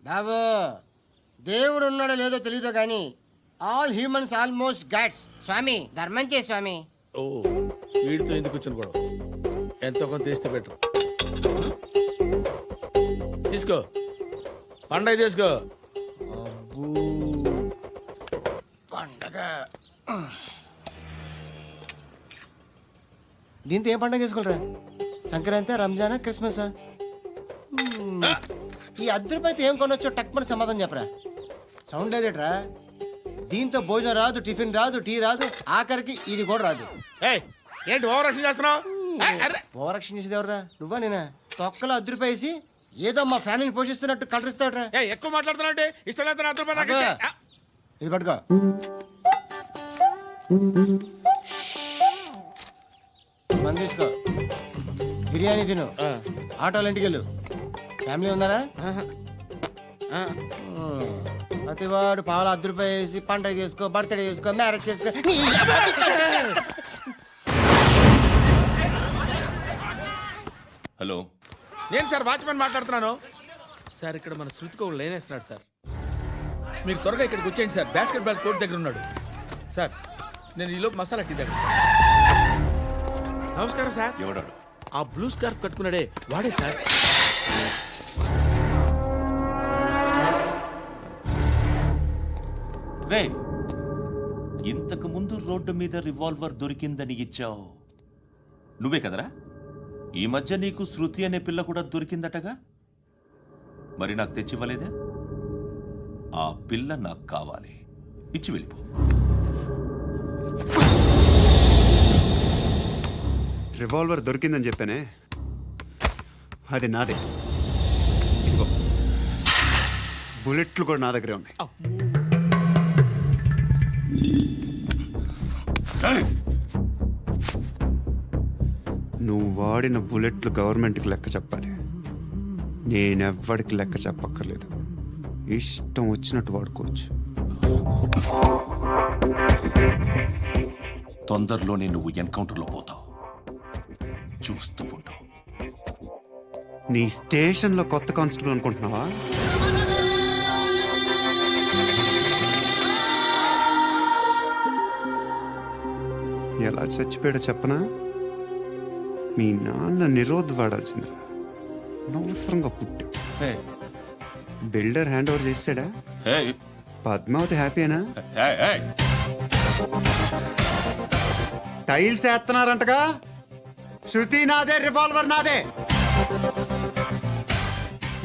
బాబు దేవుడు ఉన్నాడో లేదో తెలియదు కానీ ఆల్ హ్యూమన్స్ ఆల్మోస్ట్ గాడ్స్. స్వామి ధర్మం చే స్వామి. ఓ వీడితో ఎందుకు కూర్చొని కూడా ఎంతో కొంత తీస్తే బెటర్. తీసుకో పండగ తీసుకో. పండగ దీంతో ఏం పండగ చేసుకోరా? సంక్రాంతి, రంజానా, క్రిస్మసా? ఈ అద్దరిపైతే ఏం కొనొచ్చో టక్మని సమాధానం చెప్పరా. సౌండ్ లేదేట్రా? దీంతో భోజనం రాదు, టిఫిన్ రాదు, టీ రాదు, ఆఖరికి ఇది కూడా రాదు. ఏయ్ ఏంటి ఓవర్ యాక్షన్ చేస్తున్నావు? ఓవరాక్షన్ చేసేది ఎవరా? నువ్వా నేనా? తొక్కలో అద్దరిపేసి ఏదో మా ఫ్యామిలీని పోషిస్తున్నట్టు కలరిస్తావుట్రా. ఎక్కువ మాట్లాడుతున్నావు. ఇష్టం లేదు ఇది పట్టుకో. మంది తీసుకో, బిర్యానీ తిను, ఆటోలు ఇంటికి వెళ్ళు. ఫ్యామిలీ ఉన్నారా? ప్రతివాడు పావులు ₹10 వేసి పండగ చేసుకో, బర్త్డే చేసుకో, మ్యారేజ్ చేసుకో. హలో, నేను సార్ వాచ్మెన్ మాట్లాడుతున్నాను. సార్ ఇక్కడ మన శృతికో లేనేస్తున్నాడు సార్. మీరు త్వరగా ఇక్కడికి వచ్చేయండి సార్. బాస్కెట్ బాల్ కోర్ట్ దగ్గర ఉన్నాడు సార్. నేను ఈలోపు మసాలా టీ దగ్గర. నమస్కారం సార్. ఎవడాడు? ఆ బ్లూ స్కార్ఫ్ కట్టుకున్నాడే వాడే సార్. రే, ఇంతకు ముందు రోడ్డు మీద రివాల్వర్ దొరికిందని ఇచ్చావు నువ్వే కదరా? ఈ మధ్య నీకు శృతి అనే పిల్ల కూడా దొరికిందటగా? మరి నాకు తెచ్చివ్వలేదే? ఆ పిల్ల నాకు కావాలి, ఇచ్చి వెళ్ళిపో. రివాల్వర్ దొరికిందని చెప్పానే, అది నాదే. ఇదిగో బుల్లెట్లు కూడా నా దగ్గరే ఉన్నాయి. నువ్వు వాడిన బుల్లెట్లు గవర్నమెంట్కి లెక్క చెప్పాలి. నేనెవ్వడికి లెక్క చెప్పక్కర్లేదు. ఇష్టం వచ్చినట్టు వాడుకోవచ్చు. తొందరలోనే నువ్వు ఎన్కౌంటర్లో పోతావు, చూస్తూ ఉంటావు. నీ స్టేషన్లో కొత్త కానిస్టేబుల్ అనుకుంటున్నావా? ఎలా చచ్చిపోయాడో చెప్పనా? మీ నాన్న నిరోధ్ వాడాల్సింది. అనవసరంగా పుట్టావు. బిల్డర్ హ్యాండ్ ఓవర్ చేసాడా? పద్మావతి హ్యాపీనా? టైల్స్ వేస్తున్నారంటగా. శృతి నాదే, రివాల్వర్ నాదే.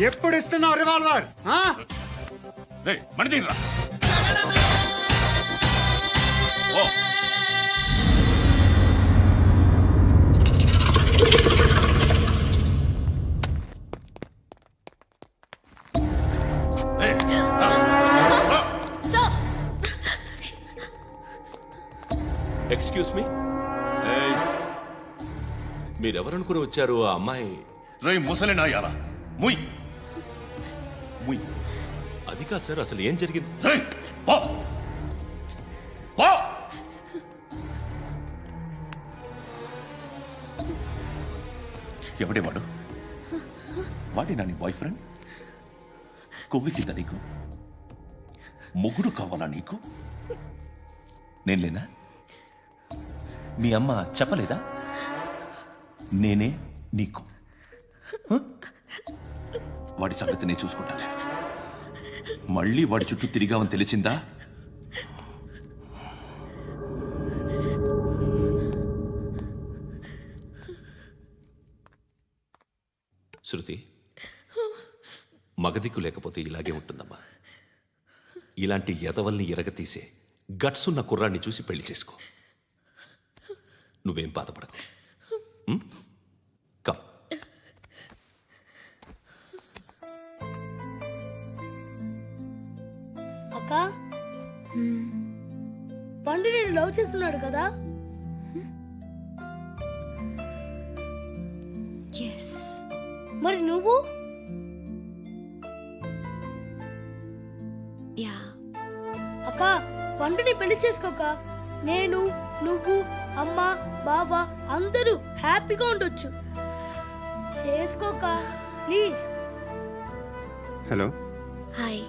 ఎప్పుడు ఇస్తున్నావు రివాల్వర్? ఎక్స్క్యూజ్ మీ, మీరెవరనుకుని వచ్చారు? ఆ అమ్మాయి రే ముసలి నాయాలా, ముయ్ ముయ్. అది కాదు సార్, అసలు ఏం జరిగింది? రేయ్, పో పో. ఎవడే వాడు? వాడేనా నీ బాయ్ ఫ్రెండ్? కొవ్వెక్కిందా నీకు? మొగుడు కావాలా నీకు? నేను లేనా? మీ అమ్మ చెప్పలేదా నేనే నీకు? వాడి సంగతి నేను చూసుకుంటానే. మళ్ళీ వాడి చుట్టూ తిరిగావని తెలిసిందా? శృతి, మగదిక్కు లేకపోతే ఇలాగే ఉంటుందమ్మా. ఇలాంటి ఎదవల్ని ఎరగతీసే గట్సున్న కుర్రాన్ని చూసి పెళ్లి చేసుకో. నువ్వేం బాధపడకు. కమ్. అక్క, పండు నేను లవ్ చేస్తున్నాడు కదా? మరి నువ్వు? అక్క, పండుని పెళ్లి చేసుకోక నేను, నువ్వు, అమ్మ, బావ అందరూ హ్యాపీగా ఉండొచ్చు. చేసుకోక ప్లీజ్. Hello, hi.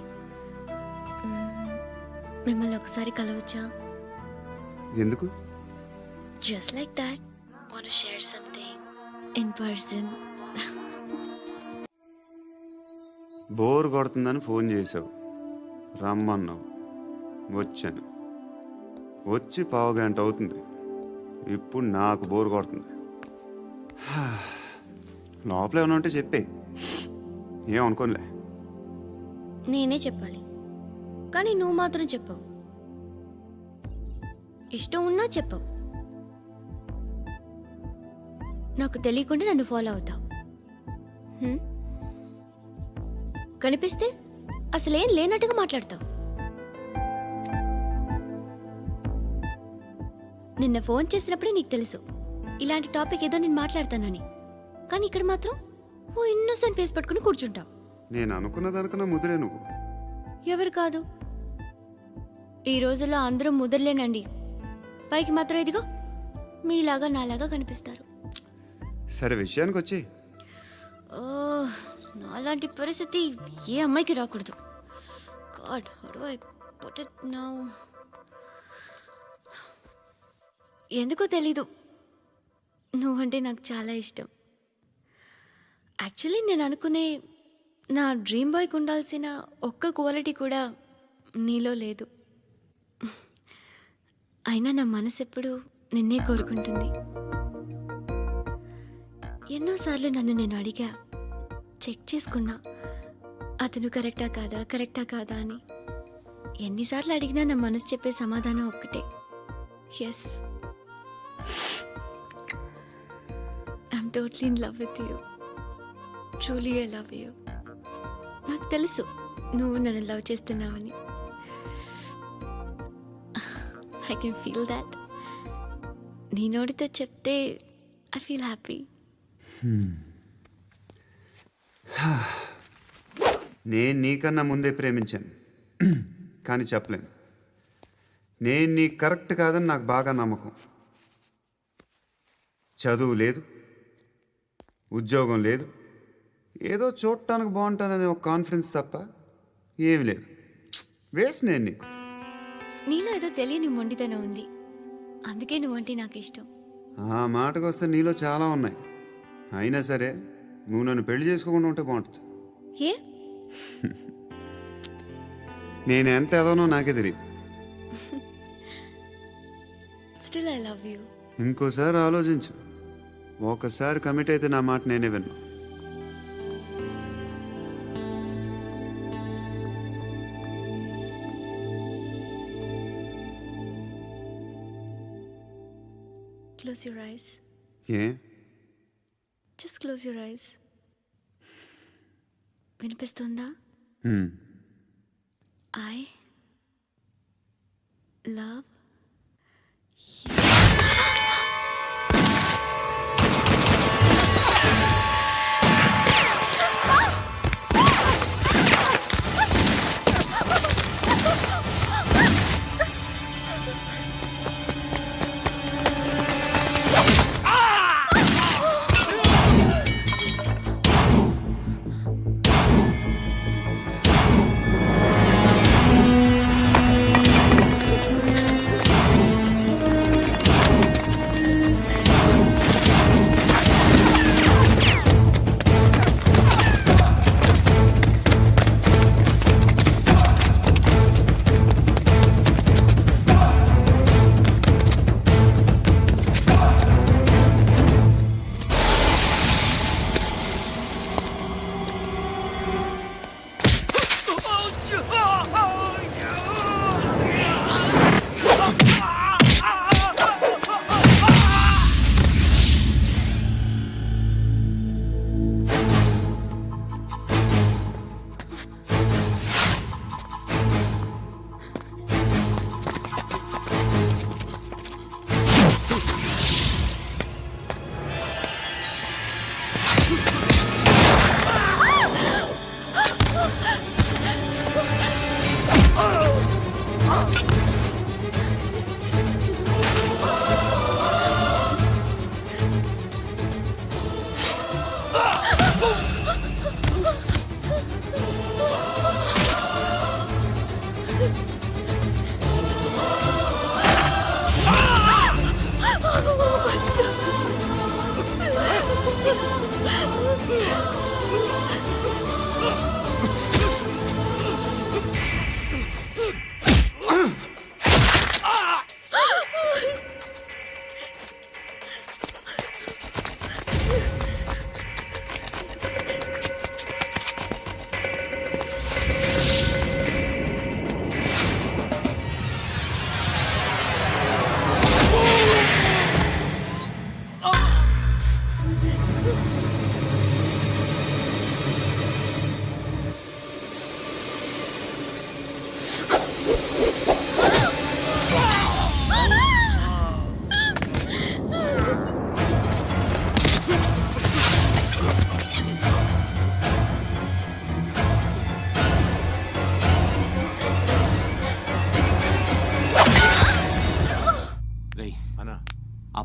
మిమ్మల్ని ఒకసారి కలవచ్చా? ఎందుకు? Just like that. Want share something in person. Bore కొడుతుందని ఫోన్ చేసావు, రమ్మన్నావు, వచ్చాను. వచ్చి 15 గంట అవుతుంది. ఇప్పుడు నాకు బోర్ కొడుతుంది. లోపల ఏమైనా ఉంటే చెప్పే, ఏమనుకోనిలే. నేనే చెప్పాలి, కానీ నువ్వు మాత్రం చెప్పవు. ఇష్టం ఉన్నా చెప్పవు. నాకు తెలియకుండా నన్ను ఫాలో అవుతావు. కనిపిస్తే అసలేం లేనట్టుగా మాట్లాడతావు. నిన్న ఫోన్ చేసినప్పుడే నీకు తెలుసు ఇలాంటి టాపిక్ ఏదో నేను మాట్లాడతానని. కానీ ఇక్కడ మాత్రం ఓ ఇన్నోసెంట్ ఫేస్ పట్టుకుని కూర్చుంటావు. నేను అనుకున్న దానికన్నా ముదిరే నువ్వు. ఎవరు కాదు, ఈ రోజుల్లో అందరూ ముదరలేనండి. పైకి మాత్రం ఇదిగో మీలాగా నాలాగా కనిపిస్తారు. సరే విషయానికి వచ్చి. ఓ, నాలాంటి పరిస్థితి ఏ అమ్మాయికి రాకూడదు. God, how do I put it now? ఎందుకో తెలీదు, నువ్వంటే నాకు చాలా ఇష్టం. యాక్చువల్లీ నేను అనుకునే నా డ్రీమ్ బాయ్కి ఉండాల్సిన ఒక్క క్వాలిటీ కూడా నీలో లేదు. అయినా నా మనసు ఎప్పుడు నిన్నే కోరుకుంటుంది. ఎన్నోసార్లు నన్ను నేను అడిగా, చెక్ చేసుకున్నా అతను కరెక్టా కాదా అని. ఎన్నిసార్లు అడిగినా నా మనసు చెప్పే సమాధానం ఒక్కటే, yes, I'm totally in love with you. Truly I love you. నాకు తెలుసు నువ్వు నన్ను లవ్ చేస్తున్నావని. I can feel that. నీ నోటితో చెప్తే ఐ ఫీల్ హ్యాపీ. నేను నీకన్నా ముందే ప్రేమించాను, కానీ చెప్పలేను. నేను నీకు కరెక్ట్ కాదని నాకు బాగా నమ్మకం. చదువు లేదు, ఉద్యోగం లేదు, ఏదో చూడటానికి బాగుంటాననే ఒక కాన్ఫిడెన్స్ తప్ప ఏమి లేదు. వేస్ట్ నేను నీకు. నీలో ఏదో తెలియని మొండితనం ఉంది, అందుకే నువ్వంటే నాకు ఇష్టం. ఆ మాటకు వస్తే నీలో చాలా ఉన్నాయి. అయినా సరే నువ్వు నన్ను పెళ్లి చేసుకోకుండా ఉంటే బాగుంటుంది. ఏ? నేను ఎంత ఎదవనో నాకే తెలియదు. Still I love you. ఇంకోసారి ఆలోచించు. ఒకసారి కమిట్ అయితే నా మాట నేనే విన్నా. Close your eyes. A? Just close your eyes. వినిపిస్తుందా? I love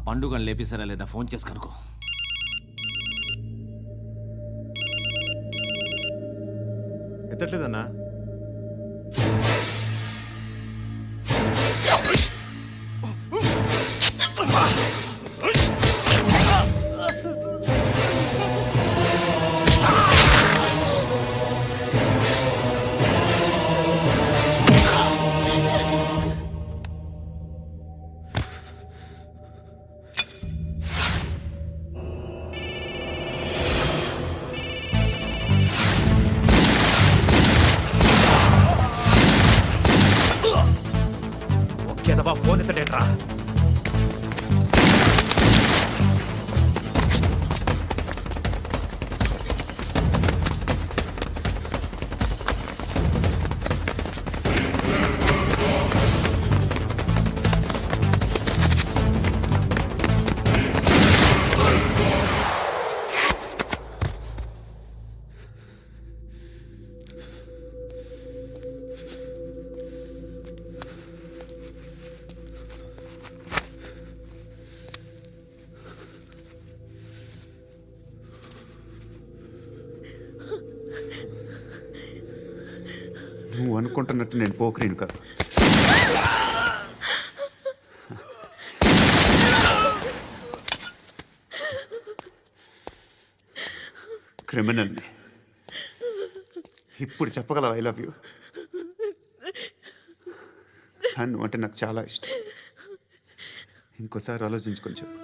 పండుగను లేపేసారా లేదా ఫోన్ చేసి కనుకో. ఎత్తట్లేదన్నా. ఒకేదవా ఫోన్ ఎత్తడేట్రా. నువ్వు అనుకుంటున్నట్టు నేను పోకరీను కాదు. క్రిమినల్ని. ఇప్పుడు చెప్పగలవు ఐ లవ్ యూ. నువ్వు అంటే నాకు చాలా ఇష్టం. ఇంకోసారి ఆలోచించుకొని చెప్పు.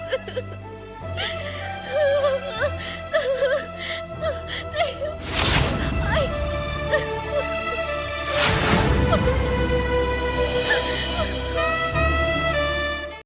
Ha ha ha!